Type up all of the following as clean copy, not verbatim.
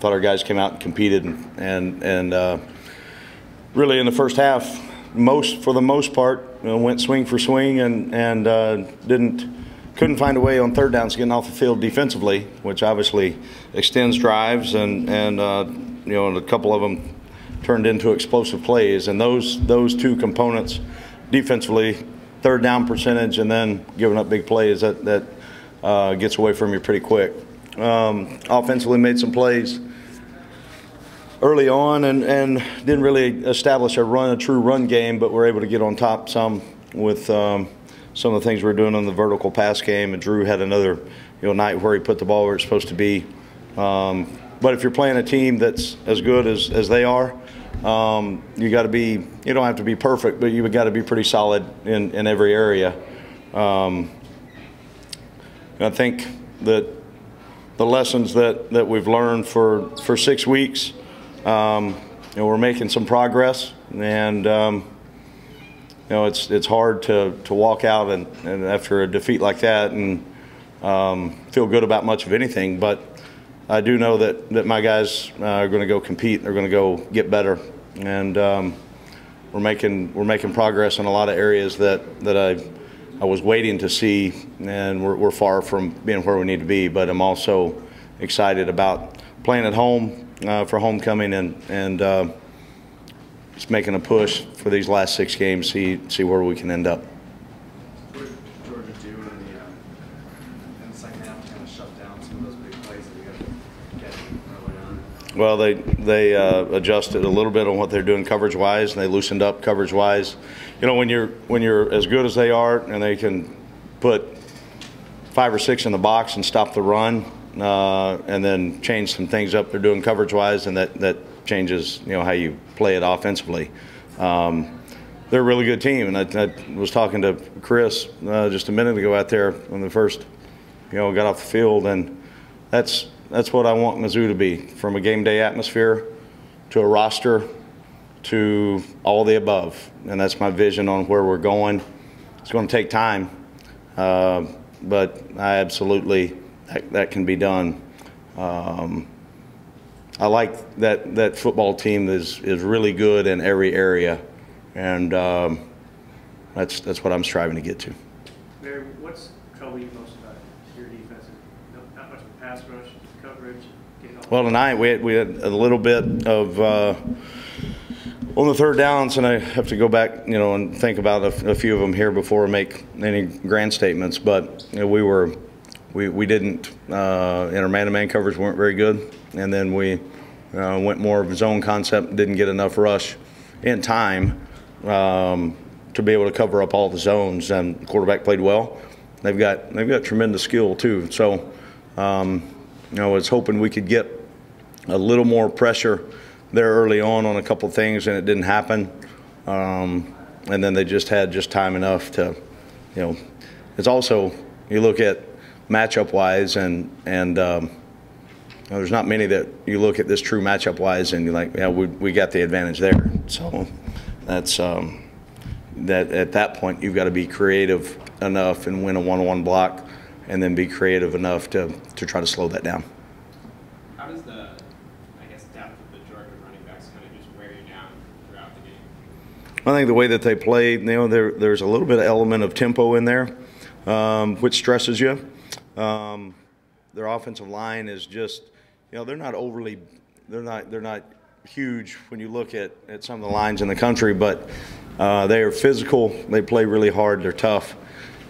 thought our guys came out and competed and really in the first half, for the most part, went swing for swing and couldn't find a way on third downs getting off the field defensively, which obviously extends drives and a couple of them turned into explosive plays. And those two components defensively, third down percentage and then giving up big plays, that gets away from you pretty quick. Offensively made some plays early on and didn't really establish a true run game, but we're able to get on top some with some of the things we're doing on the vertical pass game. And Drew had another night where he put the ball where it's supposed to be. But if you're playing a team that's as good as they are, you got to be. You don't have to be perfect, but you got to be pretty solid in every area. I think that the lessons that we've learned for 6 weeks, we're making some progress, and it's hard to walk out and after a defeat like that and feel good about much of anything. But I do know that my guys are going to go compete. They're going to go get better, and we're making progress in a lot of areas that I was waiting to see, and we're far from being where we need to be. But I'm also excited about playing at home for homecoming and just making a push for these last 6 games, see where we can end up. What did Georgia do in the second half to kind of shut down some of those big plays that we got to get early on? Well, they adjusted a little bit on what they're doing coverage-wise, and they loosened up coverage-wise. When you're as good as they are, and they can put 5 or 6 in the box and stop the run, and then change some things up they're doing coverage-wise, and that changes how you play it offensively. They're a really good team, and I was talking to Chris just a minute ago out there when the first got off the field, and that's what I want Mizzou to be, from a game day atmosphere to a roster to all the above. And that's my vision on where we're going. It's going to take time, but I absolutely that can be done. I like that football team is really good in every area, and that's what I'm striving to get to. Barry, what's trouble you most about your defense? Not much of a pass rush, coverage. Well, tonight we had a little bit of on the third downs, and I have to go back and think about a few of them here before I make any grand statements. But we didn't in our man-to-man coverage weren't very good, and then we went more of a zone concept, didn't get enough rush in time to be able to cover up all the zones, and the quarterback played well. They've got tremendous skill too. So I was hoping we could get a little more pressure there early on a couple things, and it didn't happen. And then they just had time enough to, it's also, you look at matchup-wise, and there's not many that you look at this true matchup-wise and you're like, yeah, we got the advantage there. So that's that at that point you've got to be creative enough and win a one-on-one block, and then be creative enough to try to slow that down. How does the, depth of the Georgia running backs kind of just wear you down throughout the game? I think the way that they play, there's a little bit of element of tempo in there, which stresses you. Their offensive line is just, they're not huge when you look at some of the lines in the country, but they are physical. They play really hard. They're tough,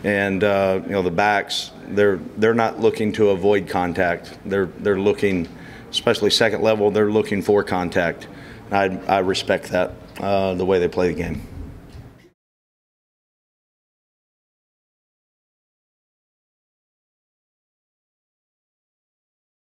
and the backs, they're not looking to avoid contact. They're looking, especially second level, they're looking for contact. I respect that, the way they play the game.